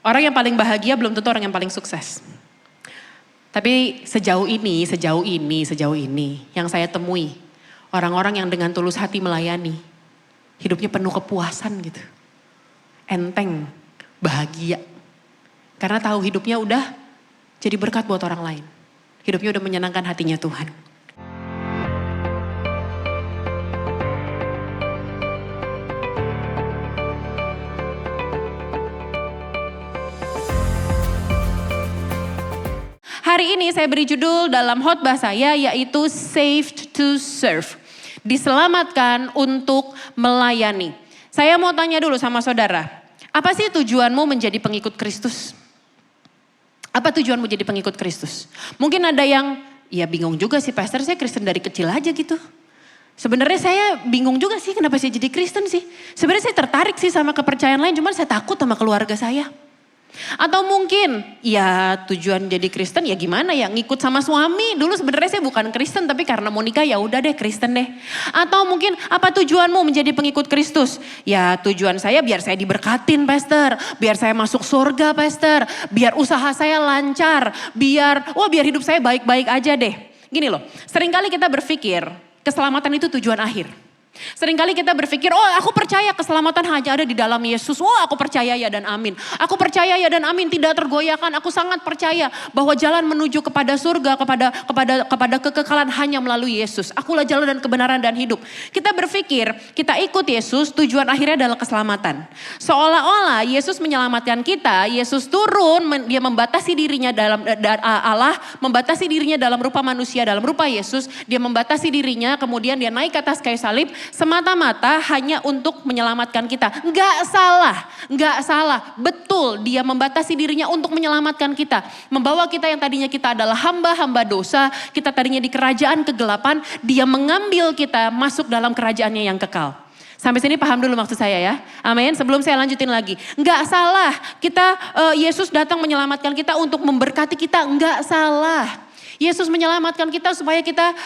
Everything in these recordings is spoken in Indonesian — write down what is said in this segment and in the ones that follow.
Orang yang paling bahagia belum tentu orang yang paling sukses. Tapi sejauh ini yang saya temui, orang-orang yang dengan tulus hati melayani, hidupnya penuh kepuasan gitu. Enteng, bahagia. Karena tahu hidupnya udah jadi berkat buat orang lain. Hidupnya udah menyenangkan hatinya Tuhan. Hari ini saya beri judul dalam khotbah saya yaitu Saved to Serve. Diselamatkan untuk melayani. Saya mau tanya dulu sama saudara. Apa sih tujuanmu menjadi pengikut Kristus? Apa tujuanmu jadi pengikut Kristus? Mungkin ada yang, ya bingung juga sih pastor, saya Kristen dari kecil aja gitu. Sebenarnya saya bingung juga sih kenapa saya jadi Kristen sih. Sebenarnya saya tertarik sih sama kepercayaan lain, cuman saya takut sama keluarga saya. Atau mungkin ya tujuan jadi Kristen ya gimana ya, ngikut sama suami. Dulu sebenarnya saya bukan Kristen tapi karena mau nikah ya udah deh Kristen deh. Atau mungkin apa tujuanmu menjadi pengikut Kristus? Ya tujuan saya biar saya diberkatin pastor, biar saya masuk surga pastor, biar usaha saya lancar, biar hidup saya baik-baik aja deh. Gini loh, seringkali kita berpikir keselamatan itu tujuan akhir. Seringkali kita berpikir, oh aku percaya keselamatan hanya ada di dalam Yesus. Oh aku percaya ya dan amin. Aku percaya ya dan amin, tidak tergoyahkan. Aku sangat percaya bahwa jalan menuju kepada surga, kepada kekekalan hanya melalui Yesus. Akulah jalan dan kebenaran dan hidup. Kita berpikir, kita ikut Yesus, tujuan akhirnya adalah keselamatan. Seolah-olah Yesus menyelamatkan kita, Yesus turun, dia membatasi dirinya dalam Allah, membatasi dirinya dalam rupa manusia, dalam rupa Yesus. Dia membatasi dirinya, kemudian dia naik ke atas kayu salib. Semata-mata hanya untuk menyelamatkan kita. Enggak salah. Betul, dia membatasi dirinya untuk menyelamatkan kita. Membawa kita yang tadinya kita adalah hamba-hamba dosa. Kita tadinya di kerajaan kegelapan. Dia mengambil kita masuk dalam kerajaannya yang kekal. Sampai sini paham dulu maksud saya ya. Amin. Sebelum saya lanjutin lagi. Enggak salah. Yesus datang menyelamatkan kita untuk memberkati kita. Enggak salah. Yesus menyelamatkan kita supaya kita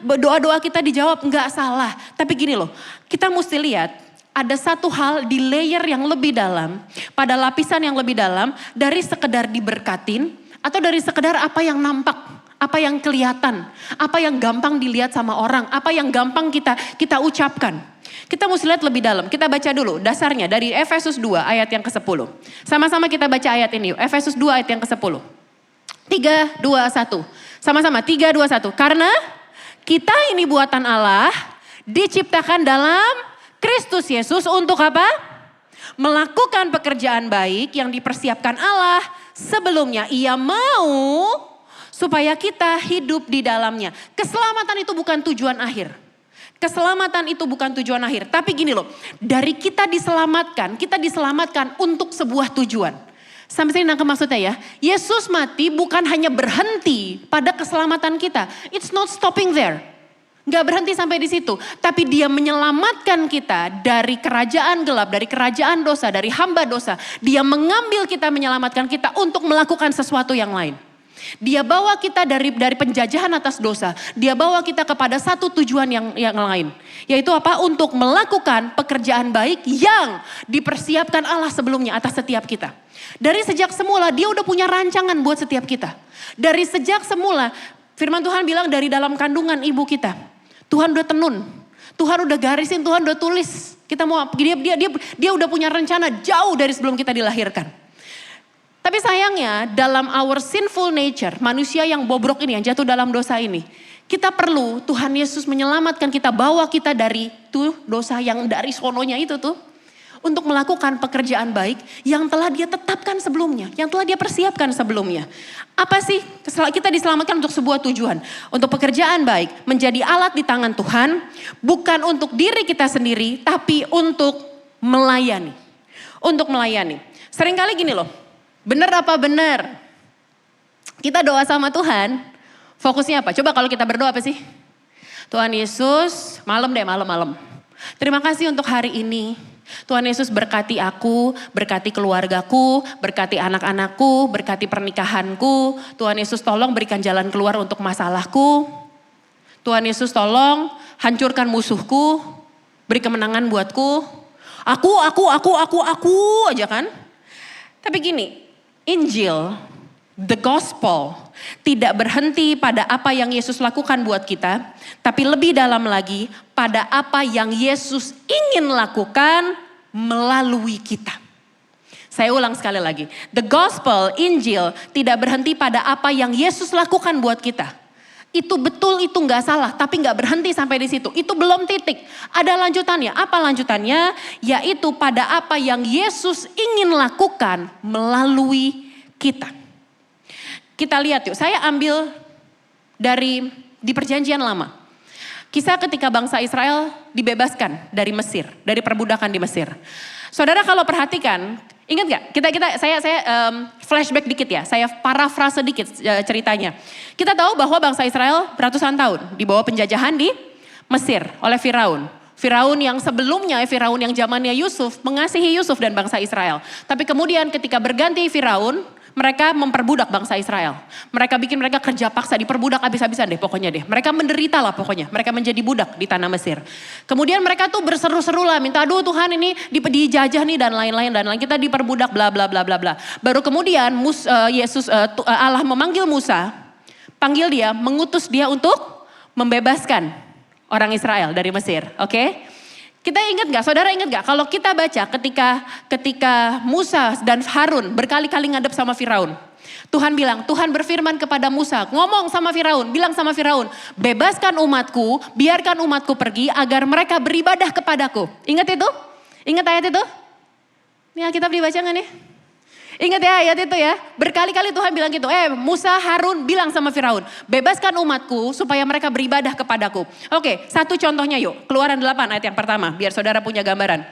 doa-doa kita dijawab, enggak salah. Tapi gini loh, kita mesti lihat ada satu hal di layer yang lebih dalam, pada lapisan yang lebih dalam dari sekedar diberkatin atau dari sekedar apa yang nampak, apa yang kelihatan, apa yang gampang dilihat sama orang, apa yang gampang kita ucapkan. Kita mesti lihat lebih dalam. Kita baca dulu dasarnya dari Efesus 2 ayat yang ke-10. Sama-sama kita baca ayat ini yuk. Efesus 2 ayat yang ke-10. 3, 2, 1. Sama-sama 3, 2, 1. Karena kita ini buatan Allah diciptakan dalam Kristus Yesus untuk apa? Melakukan pekerjaan baik yang dipersiapkan Allah sebelumnya. Ia mau supaya kita hidup di dalamnya. Keselamatan itu bukan tujuan akhir. Keselamatan itu bukan tujuan akhir. Tapi gini loh, dari kita diselamatkan untuk sebuah tujuan. Sampai sini nangkep maksudnya ya. Yesus mati bukan hanya berhenti pada keselamatan kita. It's not stopping there. Gak berhenti sampai di situ. Tapi dia menyelamatkan kita dari kerajaan gelap, dari kerajaan dosa, dari hamba dosa. Dia mengambil kita, menyelamatkan kita untuk melakukan sesuatu yang lain. Dia bawa kita dari penjajahan atas dosa. Dia bawa kita kepada satu tujuan yang lain. Yaitu apa? Untuk melakukan pekerjaan baik yang dipersiapkan Allah sebelumnya atas setiap kita. Dari sejak semula dia udah punya rancangan buat setiap kita. Dari sejak semula firman Tuhan bilang dari dalam kandungan ibu kita. Tuhan udah tenun. Tuhan udah garisin, Tuhan udah tulis. Dia udah punya rencana jauh dari sebelum kita dilahirkan. Tapi sayangnya dalam our sinful nature, manusia yang bobrok ini, yang jatuh dalam dosa ini. Kita perlu Tuhan Yesus menyelamatkan kita, bawa kita dari tuh dosa yang dari sononya itu tuh. Untuk melakukan pekerjaan baik yang telah dia tetapkan sebelumnya. Yang telah dia persiapkan sebelumnya. Apa sih? Kita diselamatkan untuk sebuah tujuan. Untuk pekerjaan baik. Menjadi alat di tangan Tuhan. Bukan untuk diri kita sendiri. Tapi untuk melayani. Untuk melayani. Seringkali gini loh. Bener apa bener? Kita doa sama Tuhan. Fokusnya apa? Coba kalau kita berdoa apa sih? Tuhan Yesus, malam. Terima kasih untuk hari ini. Tuhan Yesus berkati aku, berkati keluargaku, berkati anak-anakku, berkati pernikahanku. Tuhan Yesus tolong berikan jalan keluar untuk masalahku. Tuhan Yesus tolong hancurkan musuhku, beri kemenangan buatku. Aku aja kan. Tapi gini, Injil, the gospel, tidak berhenti pada apa yang Yesus lakukan buat kita, tapi lebih dalam lagi pada apa yang Yesus ingin lakukan melalui kita. Saya ulang sekali lagi, the gospel, Injil, tidak berhenti pada apa yang Yesus lakukan buat kita. Itu betul, itu nggak salah, tapi nggak berhenti sampai di situ. Itu belum titik. Ada lanjutannya. Apa lanjutannya? Yaitu pada apa yang Yesus ingin lakukan melalui kita. Kita lihat yuk. Saya ambil di Perjanjian Lama. Kisah ketika bangsa Israel dibebaskan dari Mesir, dari perbudakan di Mesir. Saudara kalau perhatikan, ingat gak? Saya flashback dikit ya, saya parafrase dikit ceritanya. Kita tahu bahwa bangsa Israel ratusan tahun di bawah penjajahan di Mesir oleh Firaun. Firaun yang sebelumnya, Firaun yang zamannya Yusuf, mengasihi Yusuf dan bangsa Israel. Tapi kemudian ketika berganti Firaun, mereka memperbudak bangsa Israel. Mereka bikin mereka kerja paksa, diperbudak habis-habisan deh pokoknya deh. Mereka menderita lah pokoknya, mereka menjadi budak di tanah Mesir. Kemudian mereka tuh berseru-seru lah, minta aduh Tuhan ini dijajah nih dan lain-lain. Kita diperbudak bla bla bla bla bla. Baru kemudian Allah memanggil Musa, panggil dia, mengutus dia untuk membebaskan orang Israel dari Mesir. Oke? Kita ingat gak, saudara ingat gak kalau kita baca ketika Musa dan Harun berkali-kali ngadep sama Firaun. Tuhan berfirman kepada Musa, ngomong sama Firaun, bilang sama Firaun, bebaskan umatku, biarkan umatku pergi agar mereka beribadah kepadaku. Ingat itu? Ingat ayat itu? Ini Alkitab dibaca gak nih? Ingat ya ayat itu ya, berkali-kali Tuhan bilang gitu, Musa, Harun bilang sama Firaun, bebaskan umatku supaya mereka beribadah kepadaku. Oke, satu contohnya yuk, Keluaran 8 ayat yang pertama, biar saudara punya gambaran.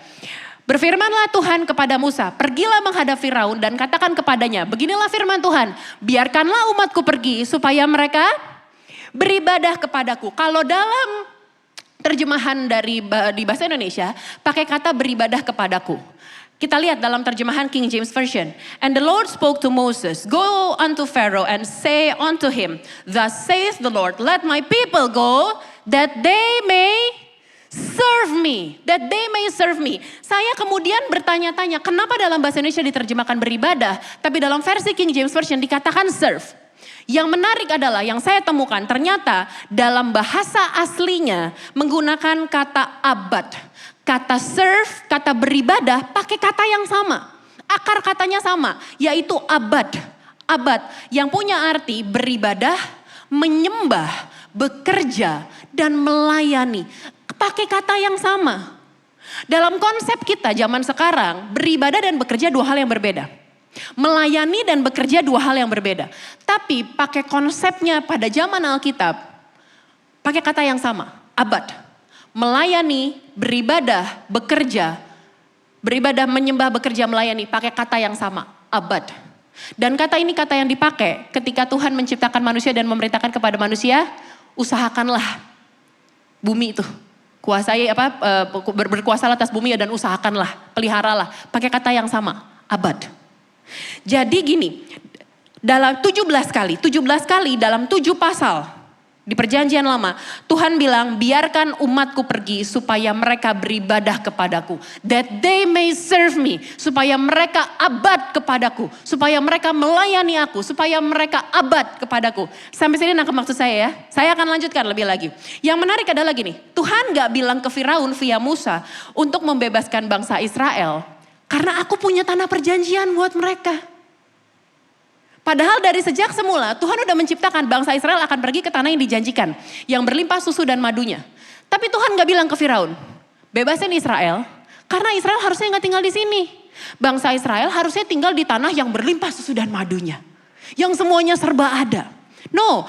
Berfirmanlah Tuhan kepada Musa, pergilah menghadap Firaun dan katakan kepadanya, beginilah firman Tuhan, biarkanlah umatku pergi supaya mereka beribadah kepadaku. Kalau dalam terjemahan di bahasa Indonesia, pakai kata beribadah kepadaku. Kita lihat dalam terjemahan King James Version. And the Lord spoke to Moses, go unto Pharaoh and say unto him, thus saith the Lord, let my people go that they may serve me. That they may serve me. Saya kemudian bertanya-tanya, kenapa dalam bahasa Indonesia diterjemahkan beribadah, tapi dalam versi King James Version dikatakan serve. Yang menarik adalah yang saya temukan ternyata dalam bahasa aslinya menggunakan kata abad. Kata serve, kata beribadah pakai kata yang sama. Akar katanya sama, yaitu abad. Abad yang punya arti beribadah, menyembah, bekerja, dan melayani. Pakai kata yang sama. Dalam konsep kita zaman sekarang, beribadah dan bekerja dua hal yang berbeda. Melayani dan bekerja dua hal yang berbeda. Tapi pakai konsepnya pada zaman Alkitab, pakai kata yang sama, abad. Melayani, beribadah, bekerja. Beribadah, menyembah, bekerja, melayani. Pakai kata yang sama, abad. Dan kata ini kata yang dipakai ketika Tuhan menciptakan manusia dan memerintahkan kepada manusia, usahakanlah bumi itu. Kuasai berkuasalah atas bumi dan usahakanlah, peliharalah. Pakai kata yang sama, abad. Jadi gini, dalam 17 kali dalam 7 pasal di Perjanjian Lama, Tuhan bilang biarkan umatku pergi supaya mereka beribadah kepadaku. That they may serve me. Supaya mereka abad kepadaku. Supaya mereka melayani aku. Supaya mereka abad kepadaku. Sampai sini nangkep maksud saya ya. Saya akan lanjutkan lebih lagi. Yang menarik adalah gini. Tuhan gak bilang ke Firaun via Musa untuk membebaskan bangsa Israel. Karena aku punya tanah perjanjian buat mereka. Padahal dari sejak semula Tuhan udah menciptakan bangsa Israel akan pergi ke tanah yang dijanjikan. Yang berlimpah susu dan madunya. Tapi Tuhan gak bilang ke Firaun, bebasin Israel. Karena Israel harusnya gak tinggal di sini. Bangsa Israel harusnya tinggal di tanah yang berlimpah susu dan madunya. Yang semuanya serba ada. No,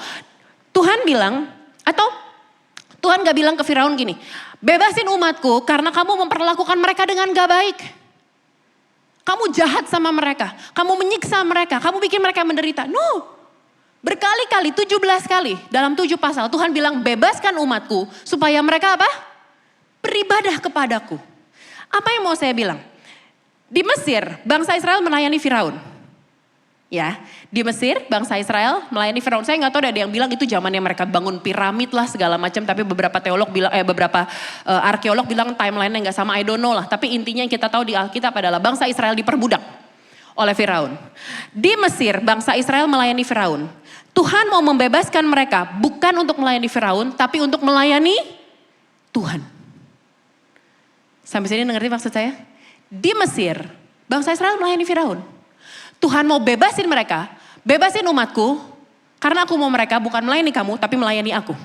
Tuhan bilang, atau Tuhan gak bilang ke Firaun gini, bebasin umatku karena kamu memperlakukan mereka dengan gak baik. Kamu jahat sama mereka, kamu menyiksa mereka, kamu bikin mereka menderita. No, berkali-kali, 17 kali dalam 7 pasal Tuhan bilang bebaskan umatku supaya mereka apa? Beribadah kepadaku. Apa yang mau saya bilang? Di Mesir, bangsa Israel melayani Firaun. Ya, di Mesir bangsa Israel melayani Firaun. Saya nggak tahu ada yang bilang itu zamannya mereka bangun piramid lah segala macam. Tapi beberapa teolog bilang, beberapa arkeolog bilang timeline-nya nggak sama. I don't know lah. Tapi intinya yang kita tahu di Alkitab adalah bangsa Israel diperbudak oleh Firaun. Di Mesir, bangsa Israel melayani Firaun. Tuhan mau membebaskan mereka bukan untuk melayani Firaun, tapi untuk melayani Tuhan. Sampai sini ngerti maksud saya? Di Mesir, bangsa Israel melayani Firaun. Tuhan mau bebasin mereka, bebasin umatku, karena aku mau mereka bukan melayani kamu, tapi melayani aku.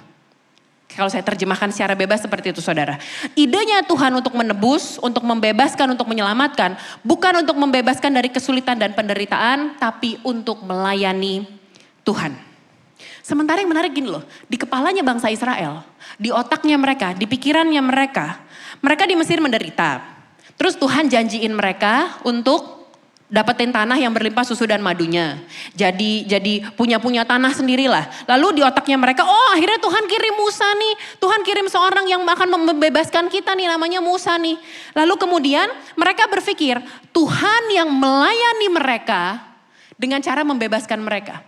Kalau saya terjemahkan secara bebas seperti itu saudara. Idenya Tuhan untuk menebus, untuk membebaskan, untuk menyelamatkan. Bukan untuk membebaskan dari kesulitan dan penderitaan, tapi untuk melayani Tuhan. Sementara yang menarik gini loh, di kepalanya bangsa Israel, di otaknya mereka, di pikirannya mereka di Mesir menderita. Terus Tuhan janjiin mereka untuk dapetin tanah yang berlimpah susu dan madunya. Jadi punya tanah sendirilah. Lalu di otaknya mereka, oh akhirnya Tuhan kirim Musa nih. Tuhan kirim seorang yang akan membebaskan kita nih, namanya Musa nih. Lalu kemudian mereka berpikir, Tuhan yang melayani mereka dengan cara membebaskan mereka.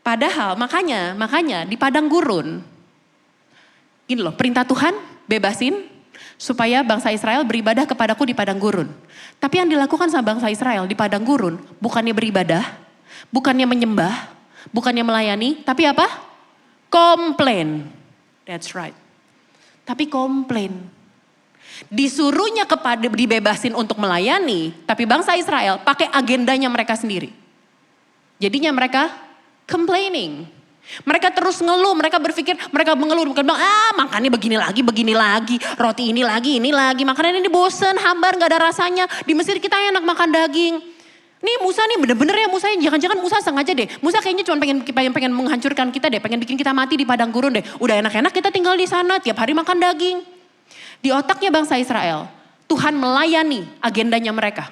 Padahal makanya di padang gurun, gini loh, perintah Tuhan bebasin supaya bangsa Israel beribadah kepadaku di padang gurun. Tapi yang dilakukan sama bangsa Israel di padang gurun bukannya beribadah, bukannya menyembah, bukannya melayani, tapi apa? Komplain. That's right. Tapi komplain. Disuruhnya dibebasin untuk melayani, tapi bangsa Israel pakai agendanya mereka sendiri. Jadinya mereka complaining. Mereka terus ngeluh, mereka berpikir, mereka mengeluh, bilang, makannya begini lagi, roti ini lagi, makanan ini bosen, hambar, gak ada rasanya. Di Mesir kita enak makan daging. Nih Musa nih bener-bener ya Musa, jangan-jangan Musa sengaja deh. Musa kayaknya cuma pengen menghancurkan kita deh, pengen bikin kita mati di padang gurun deh. Udah enak-enak kita tinggal di sana, tiap hari makan daging. Di otaknya bangsa Israel, Tuhan melayani agendanya mereka.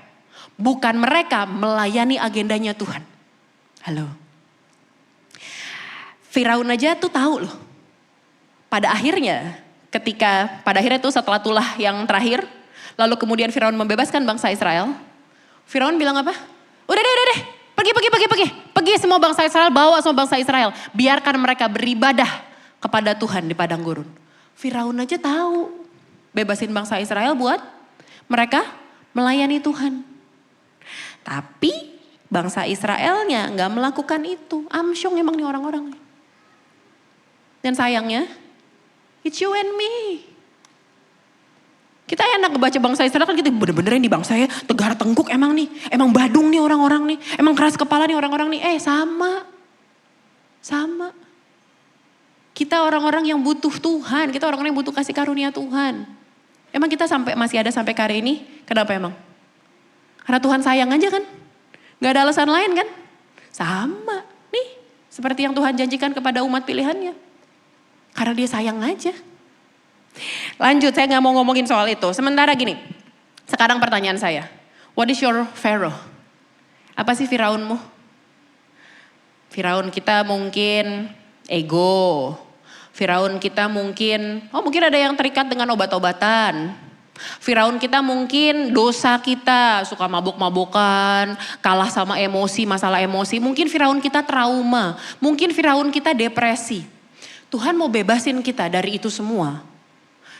Bukan mereka melayani agendanya Tuhan. Halo. Firaun aja tuh tahu loh. Pada akhirnya tuh setelah tulah yang terakhir, lalu kemudian Firaun membebaskan bangsa Israel. Firaun bilang apa? Udah deh, pergi semua bangsa Israel, bawa semua bangsa Israel. Biarkan mereka beribadah kepada Tuhan di padang gurun. Firaun aja tahu, bebasin bangsa Israel buat mereka melayani Tuhan. Tapi bangsa Israelnya gak melakukan itu. Amsyong emang nih orang-orang. Dan sayangnya, it's you and me. Kita enak ngebaca bangsa Israel kan kita bener-bener ini bangsa ya tegar tengkuk emang nih. Emang badung nih orang-orang nih. Emang keras kepala nih orang-orang nih. Sama. Kita orang-orang yang butuh Tuhan. Kita orang-orang yang butuh kasih karunia Tuhan. Emang kita masih ada sampai hari ini. Kenapa emang? Karena Tuhan sayang aja kan. Gak ada alasan lain kan. Sama nih. Seperti yang Tuhan janjikan kepada umat pilihannya. Karena dia sayang aja. Lanjut, saya gak mau ngomongin soal itu. Sementara gini, sekarang pertanyaan saya. What is your Pharaoh? Apa sih Firaunmu? Firaun kita mungkin ego. Firaun kita mungkin ada yang terikat dengan obat-obatan. Firaun kita mungkin dosa kita, suka mabuk-mabukan, kalah sama emosi, masalah emosi. Mungkin Firaun kita trauma, mungkin Firaun kita depresi. Tuhan mau bebasin kita dari itu semua.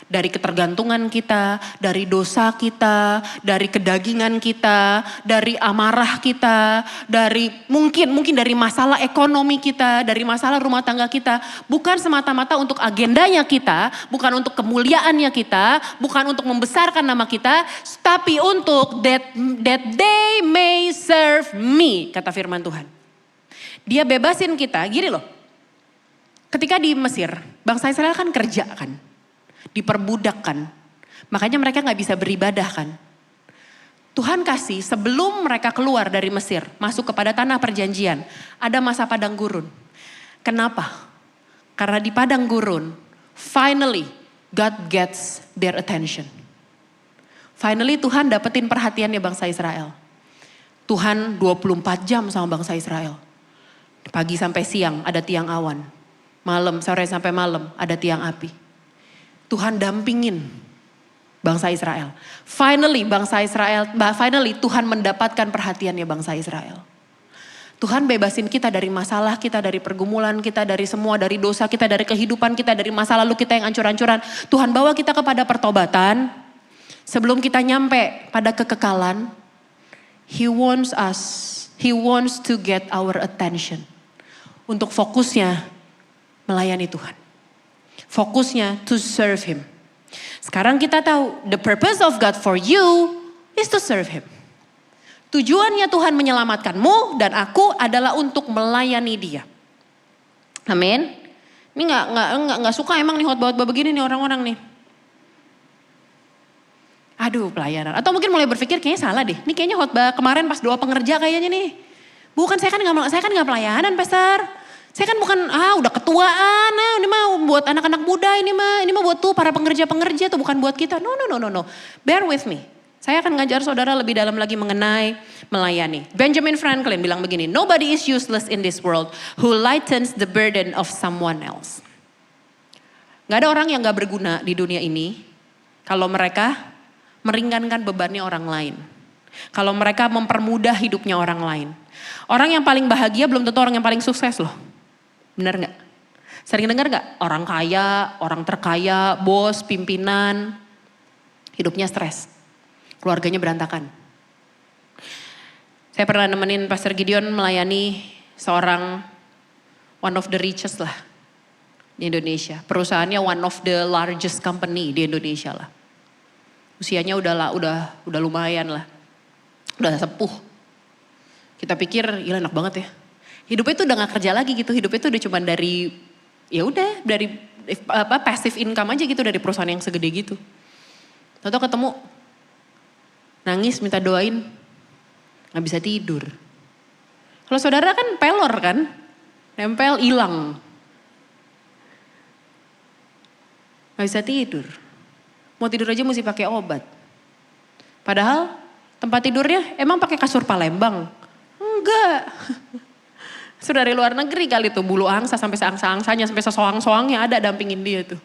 Dari ketergantungan kita, dari dosa kita, dari kedagingan kita, dari amarah kita, dari mungkin dari masalah ekonomi kita, dari masalah rumah tangga kita. Bukan semata-mata untuk agendanya kita, bukan untuk kemuliaannya kita, bukan untuk membesarkan nama kita, tapi untuk that they may serve me, kata firman Tuhan. Dia bebasin kita, gini loh. Ketika di Mesir, bangsa Israel kan kerja kan, diperbudak kan. Makanya mereka gak bisa beribadah kan. Tuhan kasih sebelum mereka keluar dari Mesir, masuk kepada tanah perjanjian, ada masa padang gurun. Kenapa? Karena di padang gurun, finally God gets their attention. Finally Tuhan dapetin perhatiannya bangsa Israel. Tuhan 24 jam sama bangsa Israel. Pagi sampai siang ada tiang awan. Malam, sore sampai malam ada tiang api. Tuhan dampingin bangsa Israel. Finally Tuhan mendapatkan perhatiannya bangsa Israel. Tuhan bebasin kita dari masalah kita, dari pergumulan kita, dari semua, dari dosa kita, dari kehidupan kita, dari masa lalu kita yang ancur-ancuran. Tuhan bawa kita kepada pertobatan. Sebelum kita nyampe pada kekekalan, He wants to get our attention. Untuk fokusnya melayani Tuhan. Fokusnya to serve Him. Sekarang kita tahu, the purpose of God for you is to serve Him. Tujuannya Tuhan menyelamatkanmu dan aku adalah untuk melayani Dia. Amin. Ini nggak suka emang nih khotbah begini nih orang-orang nih. Aduh, pelayanan. Atau mungkin mulai berpikir kayaknya salah deh. Ini kayaknya khotbah kemarin pas doa pengerja kayaknya nih. Bukan, saya kan nggak pelayanan, Pastor. Saya kan bukan, udah ketuaan. Ini mah buat anak-anak muda, ini mah buat tuh para pengerja-pengerja tuh, bukan buat kita. No. Bear with me. Saya akan ngajar saudara lebih dalam lagi mengenai melayani. Benjamin Franklin bilang begini, nobody is useless in this world who lightens the burden of someone else. Gak ada orang yang gak berguna di dunia ini kalau mereka meringankan bebannya orang lain. Kalau mereka mempermudah hidupnya orang lain. Orang yang paling bahagia belum tentu orang yang paling sukses loh. Benar gak? Sering dengar gak? Orang kaya, orang terkaya, bos, pimpinan, hidupnya stres. Keluarganya berantakan. Saya pernah nemenin Pastor Gideon melayani seorang one of the richest lah di Indonesia. Perusahaannya one of the largest company di Indonesia lah. Usianya udah lumayan lah. Udah sepuh. Kita pikir, gila enak banget ya. Hidupnya tuh udah gak kerja lagi gitu. Hidupnya tuh udah cuma dari passive income aja gitu dari perusahaan yang segede gitu. Tahu ketemu nangis minta doain, gak bisa tidur. Kalau saudara kan pelor kan, nempel hilang. Gak bisa tidur. Mau tidur aja mesti pakai obat. Padahal tempat tidurnya emang pakai kasur Palembang? Enggak. Sudah dari luar negeri kali tuh, bulu angsa sampai seangsa-angsanya, sampai sesoang-soangnya ada dampingin dia tuh.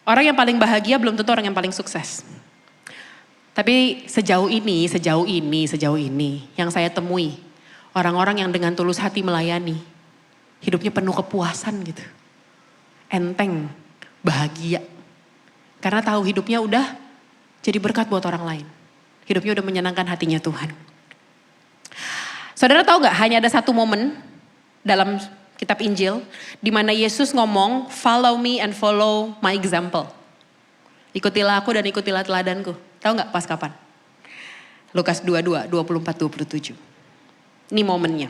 Orang yang paling bahagia belum tentu orang yang paling sukses. Tapi sejauh ini yang saya temui. Orang-orang yang dengan tulus hati melayani. Hidupnya penuh kepuasan gitu. Enteng, bahagia. Karena tahu hidupnya udah jadi berkat buat orang lain. Hidupnya udah menyenangkan hatinya Tuhan. Saudara tahu gak, hanya ada satu momen dalam kitab Injil, di mana Yesus ngomong, follow me and follow my example. Ikutilah aku dan ikutilah teladanku. Tahu gak pas kapan? Lukas 22, 24-27. Ini momennya.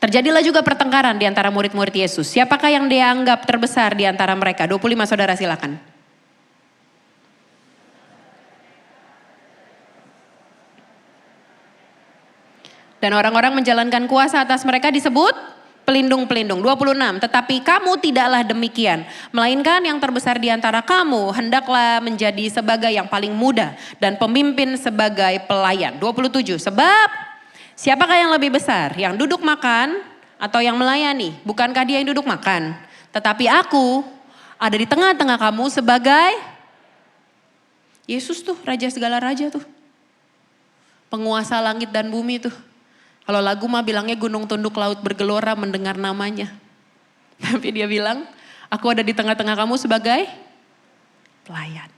Terjadilah juga pertengkaran di antara murid-murid Yesus. Siapakah yang dia anggap terbesar di antara mereka? 25 saudara silakan. Dan orang-orang menjalankan kuasa atas mereka disebut pelindung-pelindung. 26, tetapi kamu tidaklah demikian. Melainkan yang terbesar di antara kamu hendaklah menjadi sebagai yang paling muda. Dan pemimpin sebagai pelayan. 27, sebab siapakah yang lebih besar? Yang duduk makan atau yang melayani? Bukankah dia yang duduk makan? Tetapi aku ada di tengah-tengah kamu sebagai Yesus tuh, raja segala raja tuh. Penguasa langit dan bumi tuh. Kalau lagu mah bilangnya gunung tunduk laut bergelora mendengar namanya. Tapi dia bilang, aku ada di tengah-tengah kamu sebagai pelayan.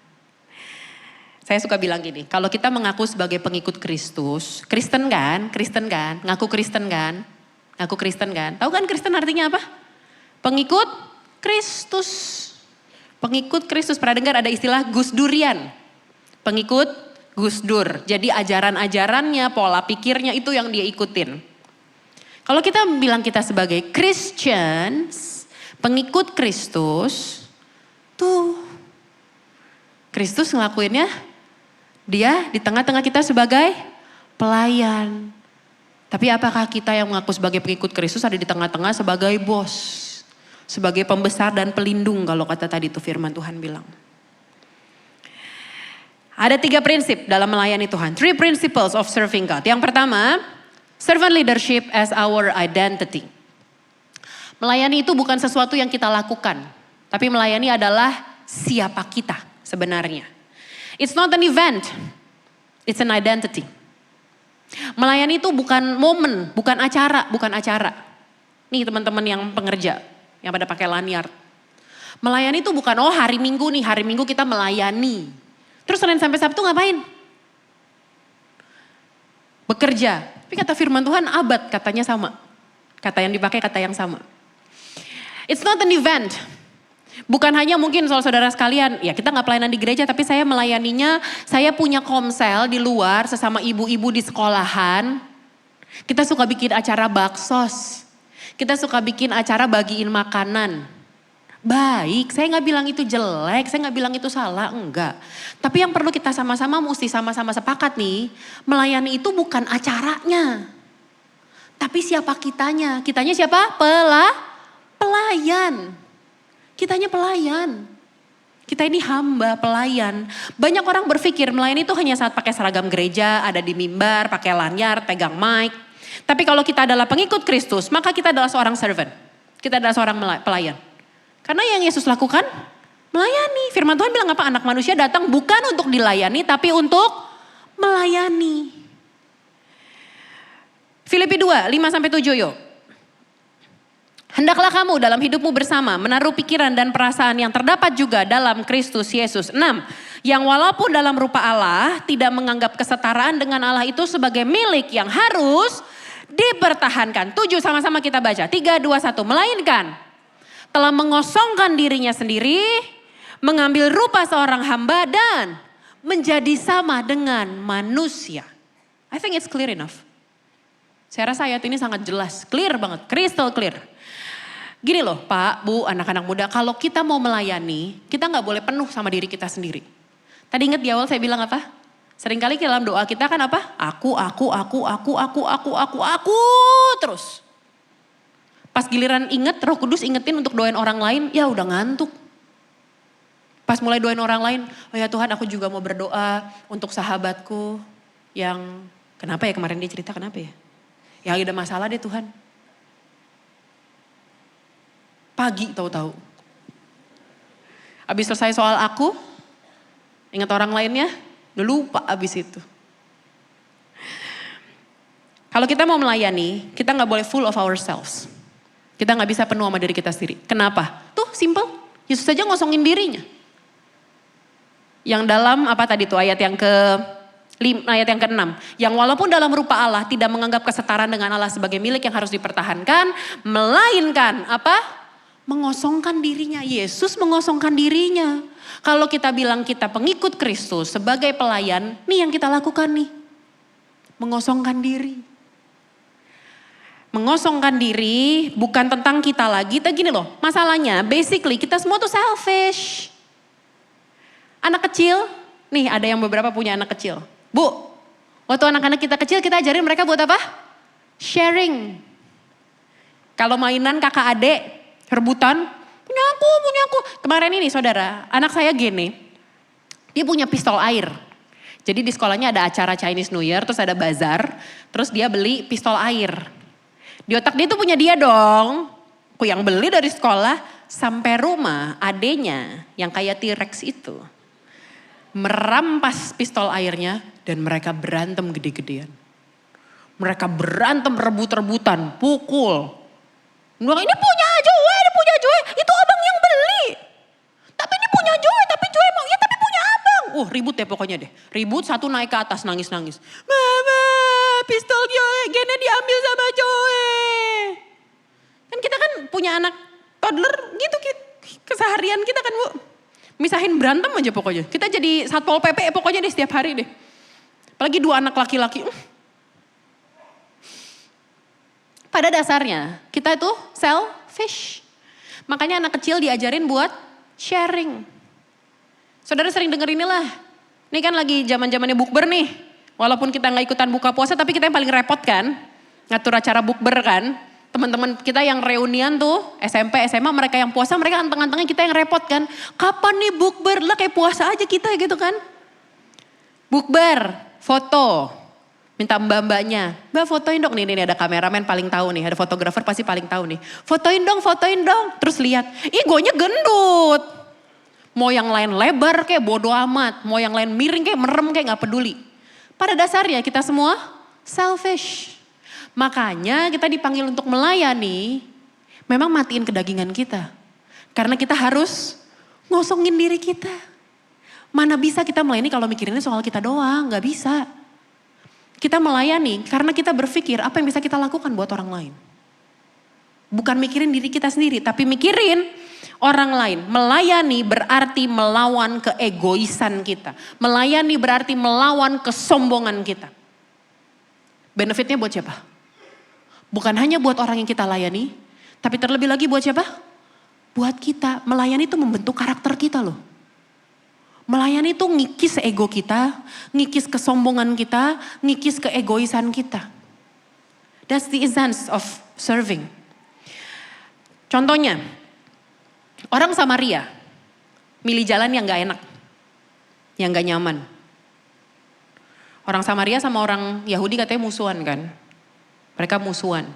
Saya suka bilang gini, kalau kita mengaku sebagai pengikut Kristus, Kristen kan, ngaku Kristen kan. Tahu kan Kristen artinya apa? Pengikut Kristus. Pengikut Kristus, pernah dengar ada istilah Gus Durian. Pengikut Gus Dur. Jadi ajaran-ajarannya, pola pikirnya itu yang dia ikutin. Kalau kita bilang kita sebagai Christians, pengikut Kristus, tuh Kristus ngelakuinnya, dia di tengah-tengah kita sebagai pelayan. Tapi apakah kita yang mengaku sebagai pengikut Kristus ada di tengah-tengah sebagai bos, sebagai pembesar dan pelindung kalau kata tadi itu firman Tuhan bilang. Ada 3 prinsip dalam melayani Tuhan. 3 principles of serving God. Yang pertama, servant leadership as our identity. Melayani itu bukan sesuatu yang kita lakukan. Tapi melayani adalah siapa kita sebenarnya. It's not an event. It's an identity. Melayani itu bukan momen, bukan acara. Nih teman-teman yang pengerja, yang pada pakai lanyard. Melayani itu bukan, hari Minggu kita melayani. Terus Senin sampai Sabtu ngapain? Bekerja. Tapi kata firman Tuhan abad katanya sama. Kata yang dipakai kata yang sama. It's not an event. Bukan hanya mungkin saudara sekalian, ya kita nggak pelayanan di gereja tapi saya melayaninya, saya punya komsel di luar sesama ibu-ibu di sekolahan. Kita suka bikin acara baksos, kita suka bikin acara bagiin makanan. Baik, saya nggak bilang itu jelek, saya nggak bilang itu salah, enggak. Tapi yang perlu kita sama-sama mesti sama-sama sepakat nih, melayani itu bukan acaranya. Tapi siapa kitanya? Kitanya siapa? Pelayan. Kitanya pelayan. Kita ini hamba, pelayan. Banyak orang berpikir melayani itu hanya saat pakai seragam gereja, ada di mimbar, pakai lanyar, pegang mic. Tapi kalau kita adalah pengikut Kristus, maka kita adalah seorang servant. Kita adalah seorang pelayan. Karena yang Yesus lakukan, melayani. Firman Tuhan bilang apa? Anak manusia datang bukan untuk dilayani, tapi untuk melayani. Filipi 2, 5-7 yuk. Hendaklah kamu dalam hidupmu bersama menaruh pikiran dan perasaan yang terdapat juga dalam Kristus Yesus. 6. Yang walaupun dalam rupa Allah tidak menganggap kesetaraan dengan Allah itu sebagai milik yang harus dipertahankan. 7 sama-sama kita baca. 3, 2, 1. Melainkan telah mengosongkan dirinya sendiri, mengambil rupa seorang hamba dan menjadi sama dengan manusia. I think it's clear enough. Saya rasa ayat ini sangat jelas, clear banget, crystal clear. Gini loh Pak, Bu, anak-anak muda, kalau kita mau melayani, kita gak boleh penuh sama diri kita sendiri. Tadi ingat di awal saya bilang apa? Seringkali dalam doa kita kan apa? Aku terus. Pas giliran inget, Roh Kudus ingetin untuk doain orang lain, ya udah ngantuk. Pas mulai doain orang lain, oh ya Tuhan aku juga mau berdoa untuk sahabatku yang, kenapa ya kemarin dia cerita kenapa ya? Yang ada masalah deh Tuhan. Pagi tahu-tahu. Habis selesai soal aku, ingat orang lainnya, udah lupa abis itu. Kalau kita mau melayani, kita gak boleh full of ourselves. Kita gak bisa penuh sama diri kita sendiri. Kenapa? Tuh simple, Yesus saja ngosongin dirinya. Yang dalam apa tadi tuh ayat yang ke-6. Yang walaupun dalam rupa Allah tidak menganggap kesetaraan dengan Allah sebagai milik yang harus dipertahankan. Melainkan apa? Mengosongkan dirinya. Yesus mengosongkan dirinya. Kalau kita bilang kita pengikut Kristus sebagai pelayan, nih yang kita lakukan nih. Mengosongkan diri. Mengosongkan diri bukan tentang kita lagi. Tapi gini loh, masalahnya basically kita semua tuh selfish. Anak kecil, nih ada yang beberapa punya anak kecil. Bu, waktu anak-anak kita kecil kita ajarin mereka buat apa? Sharing. Kalau mainan kakak adik, rebutan, punya aku. Kemarin ini saudara, anak saya gini, dia punya pistol air. Jadi di sekolahnya ada acara Chinese New Year, terus ada bazar, terus dia beli pistol air. Di otak dia tuh punya dia dong. Aku yang beli dari sekolah, sampai rumah adenya yang kayak T-Rex itu. Merampas pistol airnya dan mereka berantem gede-gedean. Mereka berantem rebut-rebutan, pukul. Bilang ini punya Joy, itu abang yang beli. Tapi ini punya Joy, tapi Joy mau, ya tapi punya abang. Ribut deh pokoknya deh. Ribut, satu naik ke atas nangis-nangis. Mama, pistol Joy, Gene diambil sama Joy. Kan kita kan punya anak toddler gitu, keseharian kita kan Bu. Misahin berantem aja pokoknya. Kita jadi Satpol PP pokoknya deh setiap hari deh. Apalagi 2 anak laki-laki. Pada dasarnya kita itu selfish. Makanya anak kecil diajarin buat sharing. Saudara sering denger inilah. Ini kan lagi zaman-zamannya bukber nih. Walaupun kita gak ikutan buka puasa tapi kita yang paling repot kan. Ngatur acara bukber kan. Teman-teman kita yang reunian tuh SMP, SMA mereka yang puasa mereka anteng-antengnya kita yang repot kan. Kapan nih bukber? Lah kayak puasa aja kita gitu kan. Bukber, foto. Minta mbak-mbaknya, mbak fotoin dong. Nih ada kameramen paling tahu nih, ada fotografer pasti paling tahu nih. Fotoin dong. Terus lihat, ih gonya gendut. Mau yang lain lebar kayak bodo amat. Mau yang lain miring kayak merem kayak gak peduli. Pada dasarnya kita semua selfish. Makanya kita dipanggil untuk melayani, memang matiin kedagingan kita. Karena kita harus ngosongin diri kita. Mana bisa kita melayani kalau mikirinnya soal kita doang, gak bisa. Kita melayani karena kita berpikir apa yang bisa kita lakukan buat orang lain. Bukan mikirin diri kita sendiri, tapi mikirin orang lain. Melayani berarti melawan keegoisan kita. Melayani berarti melawan kesombongan kita. Benefitnya buat siapa? Bukan hanya buat orang yang kita layani, tapi terlebih lagi buat siapa? Buat kita. Melayani itu membentuk karakter kita loh. Melayani itu ngikis ego kita, ngikis kesombongan kita, ngikis keegoisan kita. That's the essence of serving. Contohnya, orang Samaria milih jalan yang gak enak, yang gak nyaman. Orang Samaria sama orang Yahudi katanya musuhan kan. Mereka musuhan.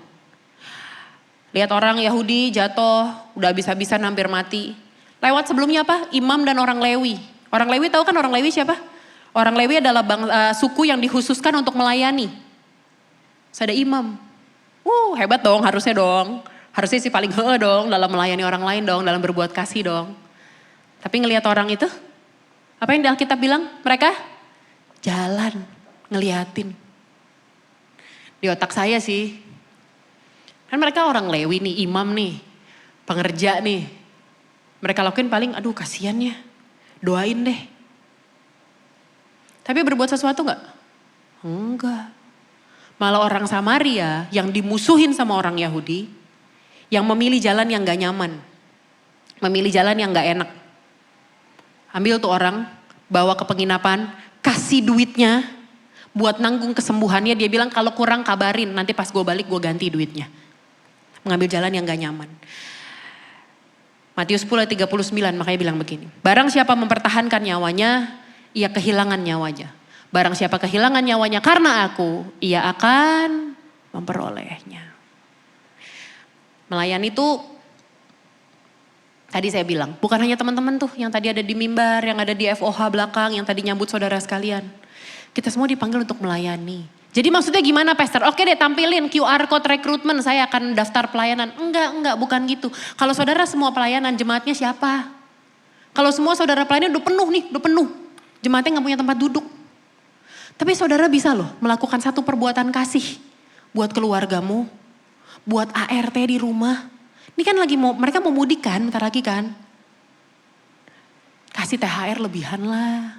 Lihat orang Yahudi jatuh, udah habis-habisan hampir mati. Lewat sebelumnya apa? Imam dan orang Lewi. Orang Lewi tahu kan orang Lewi siapa? Orang Lewi adalah suku yang dikhususkan untuk melayani. Terus ada imam. Hebat dong, harusnya dong. Harusnya sih paling dong dalam melayani orang lain dong, dalam berbuat kasih dong. Tapi ngelihat orang itu, apa yang di Alkitab bilang? Mereka jalan, ngeliatin. Di otak saya sih, kan mereka orang Lewi nih, imam nih, pengerja nih. Mereka lakuin paling, aduh kasiannya, doain deh. Tapi berbuat sesuatu gak? Enggak. Malah orang Samaria yang dimusuhin sama orang Yahudi, yang memilih jalan yang gak nyaman. Memilih jalan yang gak enak. Ambil tuh orang, bawa ke penginapan, kasih duitnya buat nanggung kesembuhannya. Dia bilang kalau kurang kabarin, nanti pas gue balik gue ganti duitnya. Mengambil jalan yang gak nyaman. Matius 10:39 makanya bilang begini. Barang siapa mempertahankan nyawanya, ia kehilangan nyawanya. Barang siapa kehilangan nyawanya karena aku, ia akan memperolehnya. Melayani itu, tadi saya bilang, bukan hanya teman-teman tuh yang tadi ada di mimbar, yang ada di FOH belakang, yang tadi nyambut saudara sekalian. Kita semua dipanggil untuk melayani. Jadi maksudnya gimana pastor? Oke deh tampilin QR code rekrutmen, saya akan daftar pelayanan. Enggak, bukan gitu. Kalau saudara semua pelayanan, jemaatnya siapa? Kalau semua saudara pelayanan udah penuh nih, udah penuh. Jemaatnya gak punya tempat duduk. Tapi saudara bisa loh melakukan satu perbuatan kasih buat keluargamu. Buat ART di rumah. Ini kan lagi mereka mau mudik kan, bentar lagi kan. Kasih THR lebihan lah.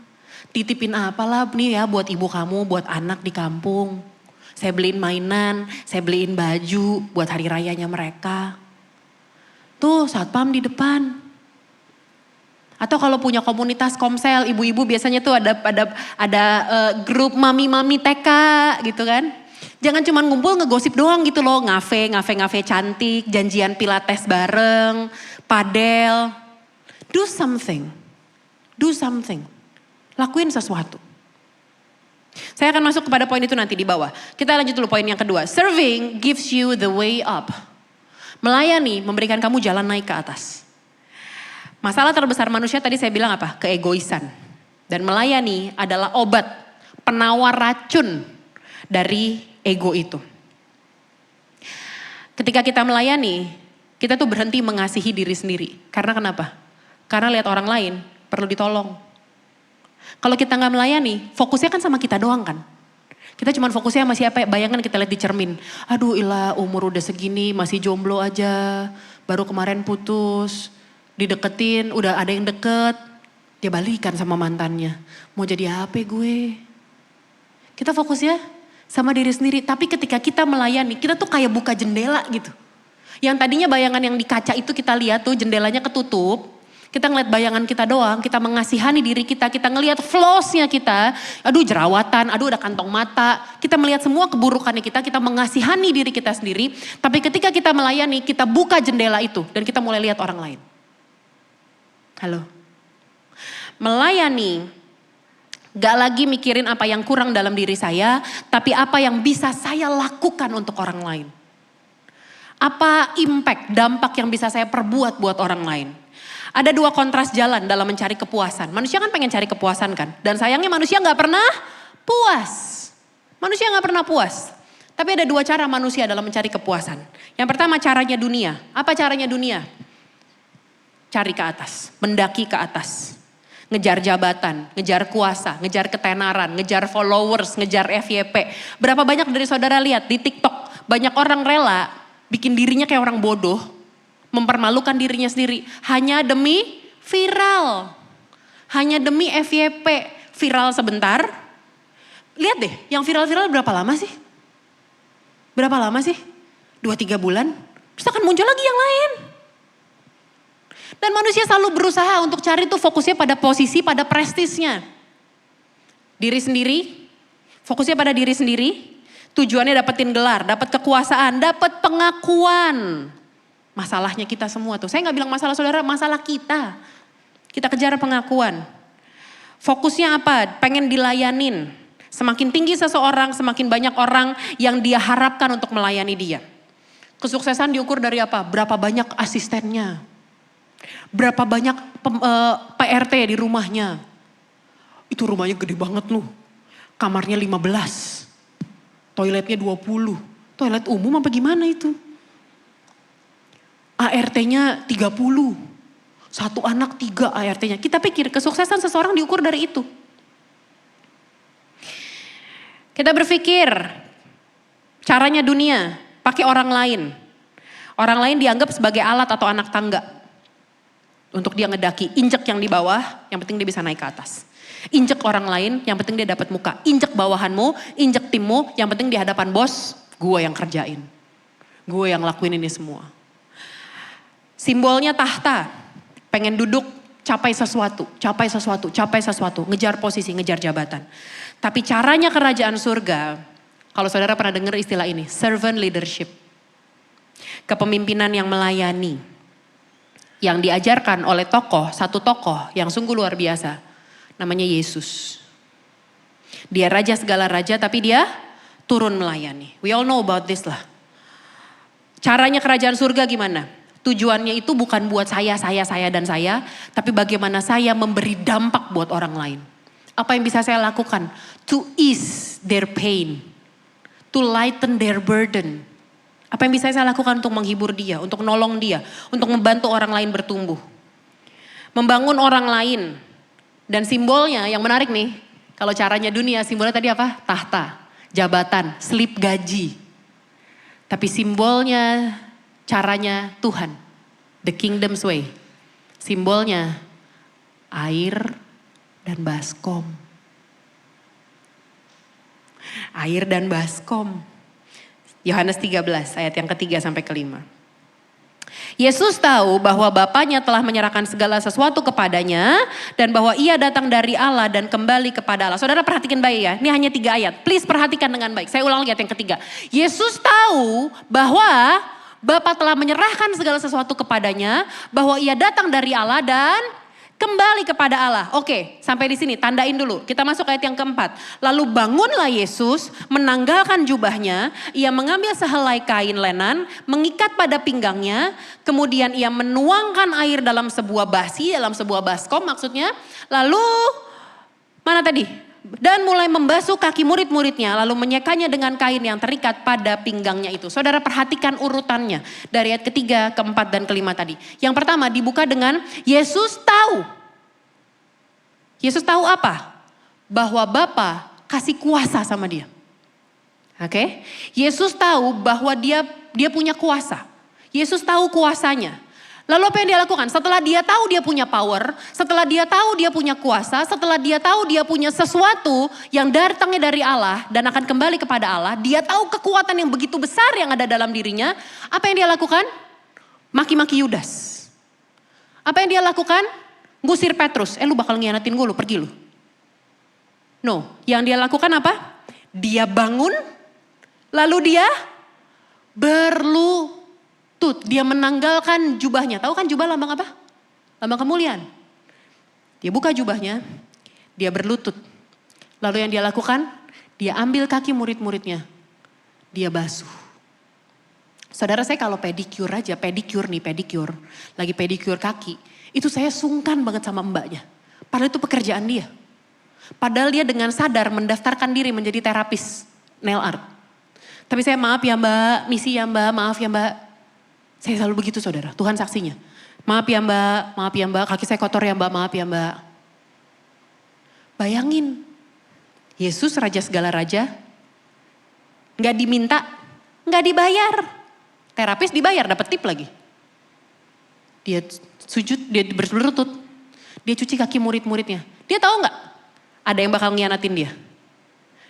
Titipin apalah nih ya buat ibu kamu, buat anak di kampung. Saya beliin mainan, saya beliin baju buat hari rayanya mereka. Tuh satpam di depan. Atau kalau punya komunitas komsel, ibu-ibu biasanya tuh ada grup mami-mami TK gitu kan. Jangan cuma ngumpul ngegosip doang gitu loh, ngafe cantik, janjian pilates bareng, padel. Do something. Lakuin sesuatu. Saya akan masuk kepada poin itu nanti di bawah. Kita lanjut dulu poin yang kedua. Serving gives you the way up. Melayani memberikan kamu jalan naik ke atas. Masalah terbesar manusia tadi saya bilang apa? Keegoisan. Dan melayani adalah obat, penawar racun dari ego itu. Ketika kita melayani, kita tuh berhenti mengasihi diri sendiri. Karena kenapa? Karena lihat orang lain perlu ditolong. Kalau kita nggak melayani, fokusnya kan sama kita doang kan. Kita cuma fokusnya sama siapa, bayangkan kita lihat di cermin. Aduh ilah umur udah segini masih jomblo aja, baru kemarin putus, dideketin, udah ada yang deket, dia balikan sama mantannya. Mau jadi apa gue? Kita fokusnya sama diri sendiri, tapi ketika kita melayani, kita tuh kayak buka jendela gitu. Yang tadinya bayangan yang di kaca itu kita lihat tuh jendelanya ketutup, kita ngeliat bayangan kita doang, kita mengasihani diri kita ngelihat flaws-nya kita, aduh jerawatan, aduh ada kantong mata, kita melihat semua keburukannya kita mengasihani diri kita sendiri, tapi ketika kita melayani, kita buka jendela itu dan kita mulai lihat orang lain. Halo? Melayani gak lagi mikirin apa yang kurang dalam diri saya, tapi apa yang bisa saya lakukan untuk orang lain. Apa impact, dampak yang bisa saya perbuat buat orang lain. Ada dua kontras jalan dalam mencari kepuasan. Manusia kan pengen cari kepuasan kan. Dan sayangnya manusia gak pernah puas. Manusia gak pernah puas. Tapi ada dua cara manusia dalam mencari kepuasan. Yang pertama caranya dunia. Apa caranya dunia? Cari ke atas, mendaki ke atas. Ngejar jabatan, ngejar kuasa, ngejar ketenaran, ngejar followers, ngejar FYP. Berapa banyak dari saudara lihat di TikTok, banyak orang rela bikin dirinya kayak orang bodoh, mempermalukan dirinya sendiri hanya demi viral. Hanya demi FYP, viral sebentar. Lihat deh, yang viral-viral berapa lama sih? Berapa lama sih? 2-3 bulan, terus akan muncul lagi yang lain. Dan manusia selalu berusaha untuk cari tuh fokusnya pada posisi, pada prestisnya. Diri sendiri, fokusnya pada diri sendiri, tujuannya dapetin gelar, dapat kekuasaan, dapat pengakuan. Masalahnya kita semua tuh, saya gak bilang masalah saudara, masalah kita. Kita kejar pengakuan. Fokusnya apa? Pengen dilayanin. Semakin tinggi seseorang, semakin banyak orang yang dia harapkan untuk melayani dia. Kesuksesan diukur dari apa? Berapa banyak asistennya. Berapa banyak PRT di rumahnya. Itu rumahnya gede banget loh. Kamarnya 15. Toiletnya 20. Toilet umum apa gimana itu? ART-nya 30. Satu anak 3 ART-nya. Kita pikir kesuksesan seseorang diukur dari itu. Kita berpikir caranya dunia pakai orang lain. Orang lain dianggap sebagai alat atau anak tangga. Untuk dia ngedaki, injek yang di bawah, yang penting dia bisa naik ke atas. Injek orang lain, yang penting dia dapat muka. Injek bawahanmu, injek timmu, yang penting di hadapan bos, gue yang kerjain. Gue yang lakuin ini semua. Simbolnya tahta, pengen duduk, capai sesuatu, capai sesuatu, capai sesuatu. Ngejar posisi, ngejar jabatan. Tapi caranya kerajaan surga, kalau saudara pernah dengar istilah ini, servant leadership. Kepemimpinan yang melayani. Yang diajarkan oleh satu tokoh yang sungguh luar biasa. Namanya Yesus. Dia raja segala raja tapi dia turun melayani. We all know about this lah. Caranya kerajaan surga gimana? Tujuannya itu bukan buat saya, dan saya. Tapi bagaimana saya memberi dampak buat orang lain. Apa yang bisa saya lakukan? To ease their pain. To lighten their burden. Apa yang bisa saya lakukan untuk menghibur dia, untuk nolong dia, untuk membantu orang lain bertumbuh. Membangun orang lain. Dan simbolnya yang menarik nih, kalau caranya dunia simbolnya tadi apa? Tahta, jabatan, slip gaji. Tapi simbolnya, caranya Tuhan, the kingdom's way. Simbolnya air dan baskom. Air dan baskom. Yohanes 13 ayat yang ketiga sampai kelima. Yesus tahu bahwa Bapaknya telah menyerahkan segala sesuatu kepadanya dan bahwa ia datang dari Allah dan kembali kepada Allah. Saudara perhatikan baik ya, ini hanya 3 ayat. Please perhatikan dengan baik. Saya ulang lagi ayat yang ketiga. Yesus tahu bahwa Bapa telah menyerahkan segala sesuatu kepadanya, bahwa ia datang dari Allah dan kembali kepada Allah. Oke, sampai di sini tandain dulu. Kita masuk ayat yang keempat. Lalu bangunlah Yesus, menanggalkan jubahnya, ia mengambil sehelai kain lenan, mengikat pada pinggangnya, kemudian ia menuangkan air dalam sebuah basi, dalam sebuah baskom maksudnya. Lalu, mana tadi? Dan mulai membasuh kaki murid-muridnya, lalu menyekanya dengan kain yang terikat pada pinggangnya itu. Saudara perhatikan urutannya dari ayat ketiga, keempat, dan kelima tadi. Yang pertama dibuka dengan Yesus tahu. Yesus tahu apa? Bahwa Bapa kasih kuasa sama dia. Oke? Yesus tahu bahwa dia punya kuasa. Yesus tahu kuasanya. Lalu apa yang dia lakukan? Setelah dia tahu dia punya power, setelah dia tahu dia punya kuasa, setelah dia tahu dia punya sesuatu yang datangnya dari Allah dan akan kembali kepada Allah, dia tahu kekuatan yang begitu besar yang ada dalam dirinya, apa yang dia lakukan? Maki-maki Yudas. Apa yang dia lakukan? Ngusir Petrus, lu bakal ngianatin gue, lu pergi lu. No, yang dia lakukan apa? Dia bangun, lalu dia berlutut. Dia menanggalkan jubahnya. Tahu kan jubah lambang apa? Lambang kemuliaan. Dia buka jubahnya, dia berlutut. Lalu yang dia lakukan, dia ambil kaki murid-muridnya. Dia basuh. Saudara saya kalau pedicure aja, pedicure, lagi pedicure kaki. Itu saya sungkan banget sama mbaknya. Padahal itu pekerjaan dia. Padahal dia dengan sadar mendaftarkan diri menjadi terapis nail art. Tapi saya maaf ya mbak, misi ya mbak, maaf ya mbak. Saya selalu begitu saudara, Tuhan saksinya. Maaf ya mbak, kaki saya kotor ya mbak, maaf ya mbak. Bayangin, Yesus raja segala raja, gak diminta, gak dibayar. Terapis dibayar, dapat tip lagi. Dia sujud, dia berlutut, dia cuci kaki murid-muridnya. Dia tahu gak ada yang bakal ngianatin dia?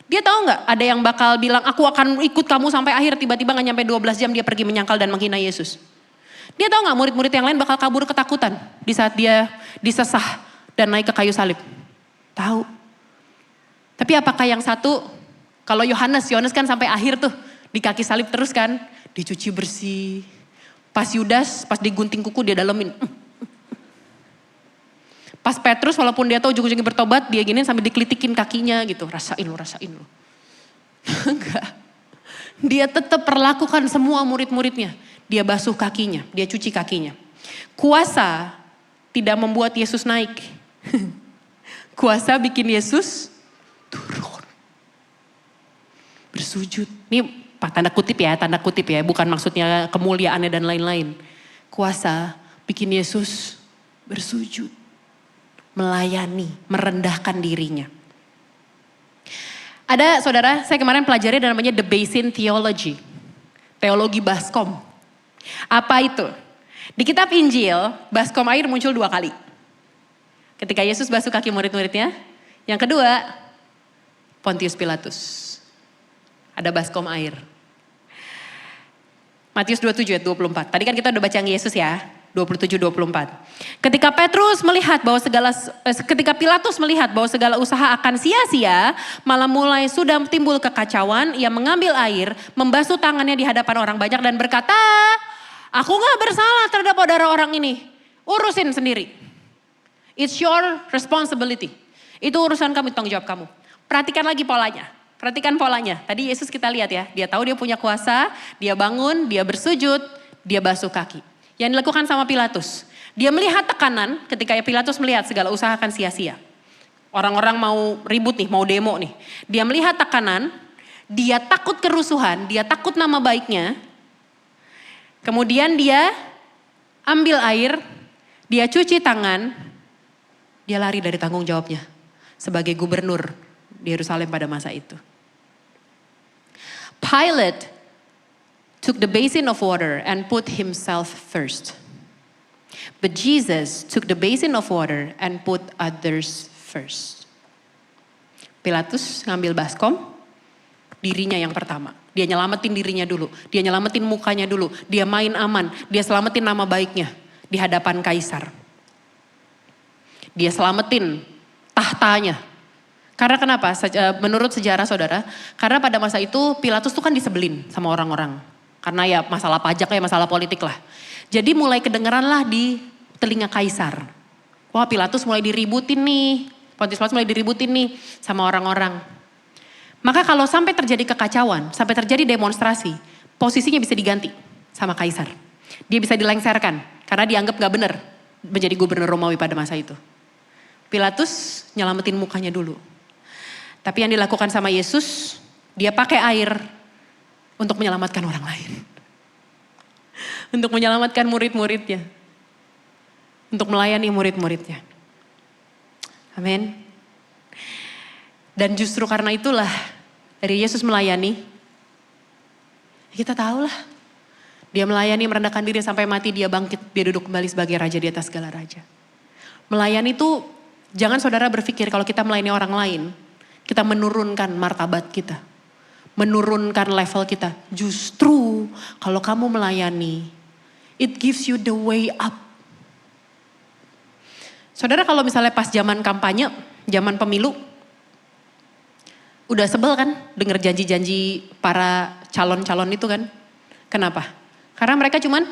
Dia tahu gak ada yang bakal bilang aku akan ikut kamu sampai akhir, tiba-tiba gak nyampe 12 jam dia pergi menyangkal dan menghina Yesus. Dia tahu gak murid-murid yang lain bakal kabur ketakutan di saat dia disesah dan naik ke kayu salib? Tahu. Tapi apakah yang satu, kalau Yohanes kan sampai akhir tuh di kaki salib terus kan, dicuci bersih. Pas Yudas, pas digunting kuku dia dalemin. Pas Petrus walaupun dia tahu ujung-ujungnya bertobat, dia giniin sambil dikelitikin kakinya gitu. Rasain lu. Enggak. Dia tetap perlakukan semua murid-muridnya. Dia basuh kakinya, dia cuci kakinya. Kuasa tidak membuat Yesus naik. Kuasa bikin Yesus turun. Bersujud. Ini tanda kutip ya, bukan maksudnya kemuliaannya dan lain-lain. Kuasa bikin Yesus bersujud. Melayani, merendahkan dirinya. Ada saudara, saya kemarin pelajari dan namanya The Basin Theology. Teologi baskom. Apa itu? Di kitab Injil, baskom air muncul 2 kali. Ketika Yesus basuh kaki murid-muridnya. Yang kedua, Pontius Pilatus. Ada baskom air. Matius 27 ayat 24. Tadi kan kita udah baca Yesus ya. 27-24. Ketika Pilatus melihat bahwa segala usaha akan sia-sia, malah mulai sudah timbul kekacauan, ia mengambil air, membasuh tangannya di hadapan orang banyak dan berkata, aku gak bersalah terhadap saudara orang ini. Urusin sendiri. It's your responsibility. Itu urusan kamu, tanggung jawab kamu. Perhatikan lagi polanya. Perhatikan polanya. Tadi Yesus kita lihat ya. Dia tahu dia punya kuasa. Dia bangun, dia bersujud, dia basuh kaki. Yang dilakukan sama Pilatus. Dia melihat tekanan ketika Pilatus melihat segala usaha akan sia-sia. Orang-orang mau ribut nih, mau demo nih. Dia melihat tekanan. Dia takut kerusuhan. Dia takut nama baiknya. Kemudian dia ambil air. Dia cuci tangan. Dia lari dari tanggung jawabnya sebagai gubernur di Yerusalem pada masa itu. Pilate took the basin of water and put himself first. But Jesus took the basin of water and put others first. Pilatus ngambil baskom, dirinya yang pertama. Dia nyelamatin dirinya dulu, dia nyelamatin mukanya dulu, dia main aman, dia selamatin nama baiknya di hadapan kaisar. Dia selamatin tahtanya. Karena kenapa? Menurut sejarah saudara, karena pada masa itu Pilatus tuh kan disebelin sama orang-orang. Karena ya masalah pajak ya, masalah politik lah. Jadi mulai kedengeran lah di telinga kaisar. Wah, Pilatus mulai diributin nih. Pontius Pilatus mulai diributin nih sama orang-orang. Maka kalau sampai terjadi kekacauan, sampai terjadi demonstrasi, posisinya bisa diganti sama kaisar. Dia bisa dilengsarkan karena dianggap gak benar menjadi gubernur Romawi pada masa itu. Pilatus nyelamatin mukanya dulu. Tapi yang dilakukan sama Yesus, dia pakai air untuk menyelamatkan orang lain. Untuk menyelamatkan murid-muridnya. Untuk melayani murid-muridnya. Amin. Dan justru karena itulah dari Yesus melayani, kita tahulah. Dia melayani, merendahkan diri sampai mati, dia bangkit, dia duduk kembali sebagai raja di atas segala raja. Melayani itu, jangan saudara berpikir kalau kita melayani orang lain, kita menurunkan martabat kita. Menurunkan level kita. Justru kalau kamu melayani, it gives you the way up. Saudara kalau misalnya pas zaman kampanye, zaman pemilu, udah sebel kan denger janji-janji para calon-calon itu kan. Kenapa? Karena mereka cuman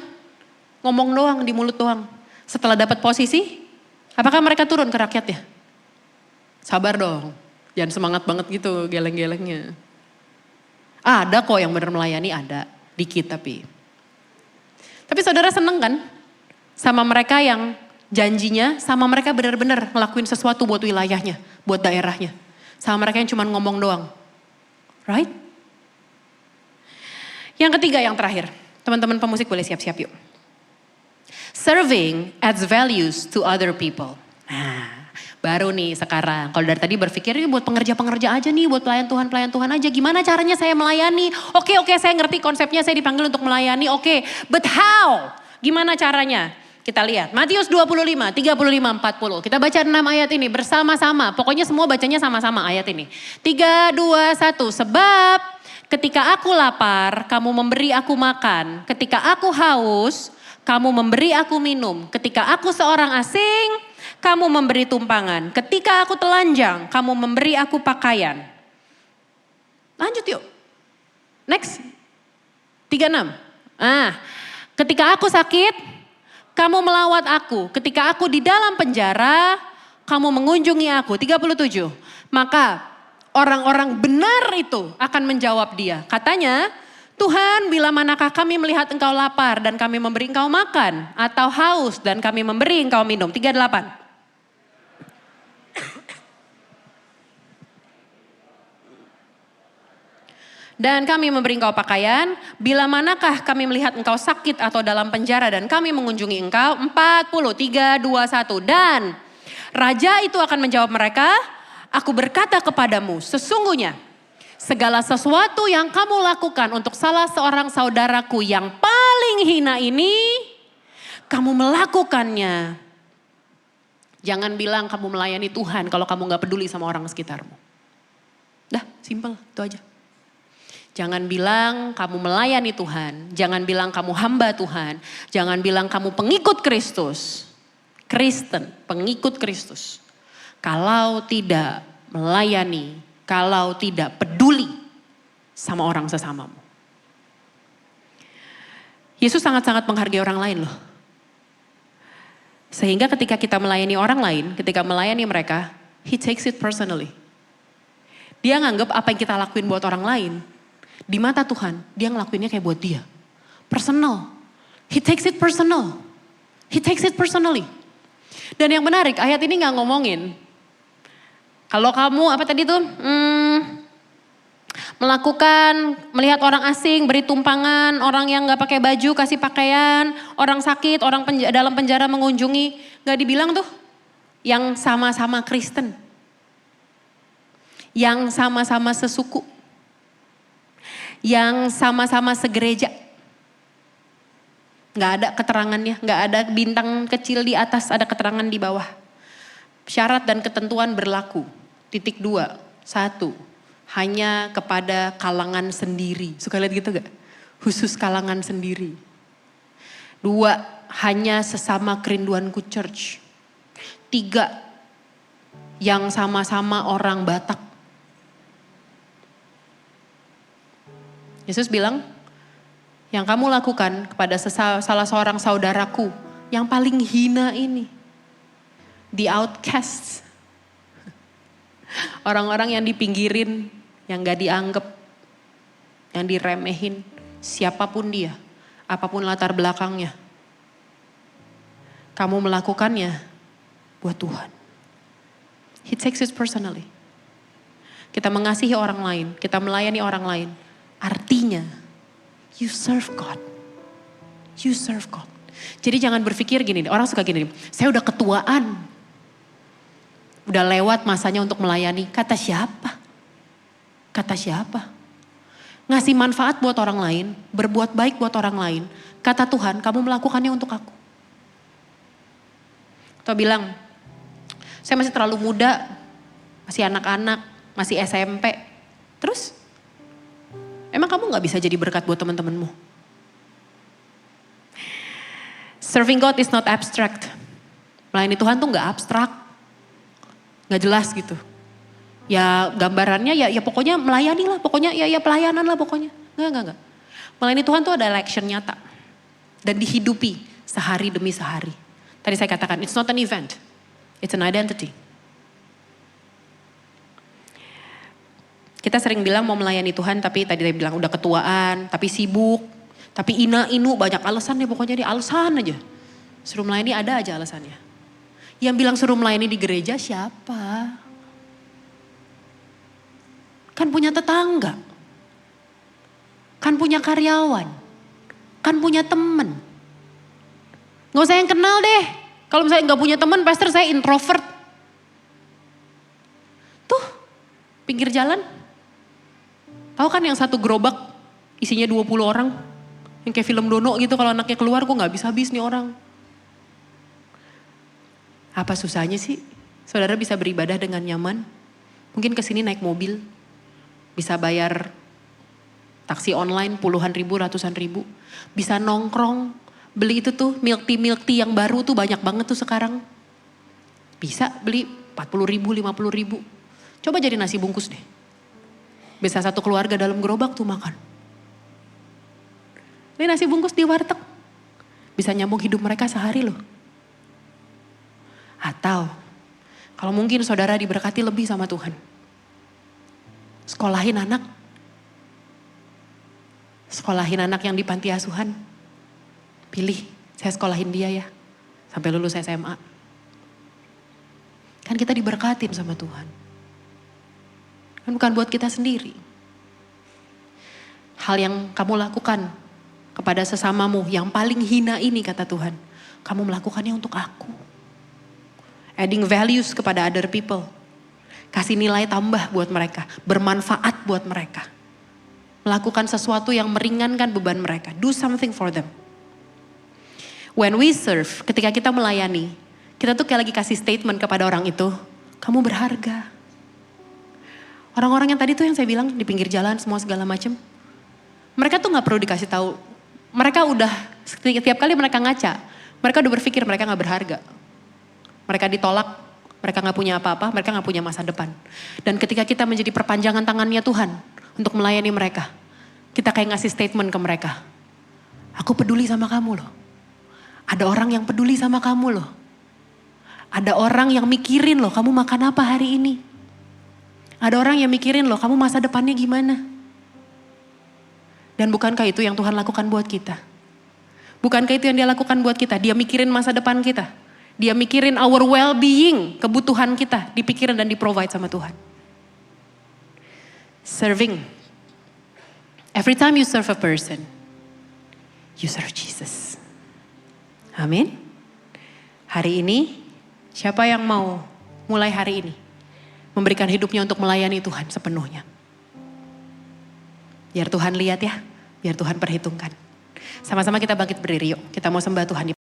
ngomong doang, di mulut doang. Setelah dapat posisi, apakah mereka turun ke rakyatnya? Sabar dong, jangan semangat banget gitu geleng-gelengnya. Ada kok yang benar melayani, ada. Dikit tapi. Tapi saudara seneng kan? Sama mereka yang janjinya, sama mereka benar-benar ngelakuin sesuatu buat wilayahnya, buat daerahnya. Sama mereka yang cuma ngomong doang. Right? Yang ketiga, yang terakhir. Teman-teman pemusik boleh siap-siap yuk. Serving adds values to other people. Nah, Baru nih sekarang, kalau dari tadi berpikir ini buat pengerja-pengerja aja nih, buat pelayan Tuhan aja. Gimana caranya saya melayani? Oke, saya ngerti konsepnya, saya dipanggil untuk melayani. Oke, but how? Gimana caranya? Kita lihat Matius 25, 35, 40. Kita baca 6 ayat ini bersama-sama. Pokoknya semua bacanya sama-sama ayat ini. 3, 2, 1. Sebab ketika aku lapar, kamu memberi aku makan. Ketika aku haus, kamu memberi aku minum. Ketika aku seorang asing, kamu memberi tumpangan. Ketika aku telanjang, kamu memberi aku pakaian. Lanjut yuk. Next. 36. Ketika aku sakit, kamu melawat aku. Ketika aku di dalam penjara, kamu mengunjungi aku. 37. Maka orang-orang benar itu akan menjawab dia. Katanya, Tuhan, bila manakah kami melihat engkau lapar dan kami memberi engkau makan. Atau haus dan kami memberi engkau minum. 38. Dan kami memberi engkau pakaian, bila manakah kami melihat engkau sakit atau dalam penjara dan kami mengunjungi engkau. 40, 3, 2, 1. Dan raja itu akan menjawab mereka, aku berkata kepadamu, sesungguhnya segala sesuatu yang kamu lakukan untuk salah seorang saudaraku yang paling hina ini, kamu melakukannya. Jangan bilang kamu melayani Tuhan kalau kamu gak peduli sama orang sekitarmu. Dah, simple, itu aja. Jangan bilang kamu melayani Tuhan, jangan bilang kamu hamba Tuhan, jangan bilang kamu pengikut Kristus, Kristen, pengikut Kristus. Kalau tidak melayani, kalau tidak peduli sama orang sesamamu. Yesus sangat-sangat menghargai orang lain loh. Sehingga ketika kita melayani orang lain, ketika melayani mereka, He takes it personally. Dia nganggap apa yang kita lakuin buat orang lain, di mata Tuhan, dia ngelakuinnya kayak buat dia. Personal. He takes it personal. He takes it personally. Dan yang menarik, ayat ini gak ngomongin. Kalau kamu, apa tadi tuh? Melihat orang asing, beri tumpangan, orang yang gak pakai baju, kasih pakaian, orang sakit, orang dalam penjara mengunjungi. Gak dibilang tuh, yang sama-sama Kristen. Yang sama-sama sesuku. Yang sama-sama segereja. Gak ada keterangannya, gak ada bintang kecil di atas, ada keterangan di bawah. Syarat dan ketentuan berlaku. 2. 1. Hanya kepada kalangan sendiri. Suka lihat gitu gak? Khusus kalangan sendiri. 2. Hanya sesama kerinduanku church. 3. Yang sama-sama orang Batak. Yesus bilang, yang kamu lakukan kepada salah seorang saudaraku yang paling hina ini. The outcasts. Orang-orang yang dipinggirin, yang gak dianggap, yang diremehin. Siapapun dia, apapun latar belakangnya. Kamu melakukannya buat Tuhan. He takes it personally. Kita mengasihi orang lain, kita melayani orang lain. Artinya, you serve God. You serve God. Jadi jangan berpikir gini, orang suka gini, saya udah ketuaan. Udah lewat masanya untuk melayani. Kata siapa? Kata siapa? Ngasih manfaat buat orang lain, berbuat baik buat orang lain. Kata Tuhan, kamu melakukannya untuk aku. Atau bilang, saya masih terlalu muda, masih anak-anak, masih SMP. Terus? Emang kamu gak bisa jadi berkat buat teman-temanmu? Serving God is not abstract. Melayani Tuhan tuh gak abstrak. Gak jelas gitu. Ya gambarannya ya pokoknya melayani lah. Pokoknya ya pelayanan lah pokoknya. Enggak. Melayani Tuhan tuh ada action nyata. Dan dihidupi sehari demi sehari. Tadi saya katakan it's not an event. It's an identity. Kita sering bilang mau melayani Tuhan tapi tadi saya bilang udah ketuaan, tapi sibuk, tapi inu banyak alasannya pokoknya alasan aja. Suruh melayani ada aja alasannya. Yang bilang suruh melayani di gereja siapa? Kan punya tetangga, kan punya karyawan, kan punya temen. Gak usah yang kenal deh. Kalau misalnya gak punya teman, pastor saya introvert. pinggir jalan. Tahu kan yang satu gerobak isinya 20 orang. Yang kayak film Dono gitu, kalau anaknya keluar kok gak bisa habis nih orang. Apa susahnya sih saudara bisa beribadah dengan nyaman? Mungkin kesini naik mobil, bisa bayar taksi online puluhan ribu, ratusan ribu. Bisa nongkrong, beli itu tuh milk tea yang baru tuh banyak banget tuh sekarang. Bisa beli 40 ribu, 50 ribu. Coba jadi nasi bungkus deh. Bisa satu keluarga dalam gerobak tuh makan. Ini nasi bungkus di warteg. Bisa nyambung hidup mereka sehari loh. Atau kalau mungkin saudara diberkati lebih sama Tuhan. Sekolahin anak. Sekolahin anak yang di panti asuhan. Pilih, saya sekolahin dia ya. Sampai lulus SMA. Kan kita diberkatin sama Tuhan. Kan bukan buat kita sendiri. Hal yang kamu lakukan kepada sesamamu yang paling hina ini kata Tuhan. Kamu melakukannya untuk aku. Adding values kepada other people. Kasih nilai tambah buat mereka. Bermanfaat buat mereka. Melakukan sesuatu yang meringankan beban mereka. Do something for them. When we serve, ketika kita melayani, kita tuh kayak lagi kasih statement kepada orang itu. Kamu berharga. Orang-orang yang tadi tuh yang saya bilang di pinggir jalan semua segala macam. Mereka tuh gak perlu dikasih tahu. Mereka udah, setiap kali mereka ngaca. Mereka udah berpikir mereka gak berharga. Mereka ditolak, mereka gak punya apa-apa, mereka gak punya masa depan. Dan ketika kita menjadi perpanjangan tangannya Tuhan untuk melayani mereka, kita kayak ngasih statement ke mereka. Aku peduli sama kamu loh. Ada orang yang peduli sama kamu loh. Ada orang yang mikirin loh, kamu makan apa hari ini. Ada orang yang mikirin loh, kamu masa depannya gimana. Dan bukankah itu yang Tuhan lakukan buat kita? Bukankah itu yang dia lakukan buat kita? Dia mikirin masa depan kita. Dia mikirin our well-being, kebutuhan kita dipikirin dan di-provide sama Tuhan. Serving. Every time you serve a person, you serve Jesus. Amin. Hari ini, siapa yang mau mulai hari ini memberikan hidupnya untuk melayani Tuhan sepenuhnya? Biar Tuhan lihat ya, biar Tuhan perhitungkan. Sama-sama kita bangkit berdiri yuk, kita mau sembah Tuhan.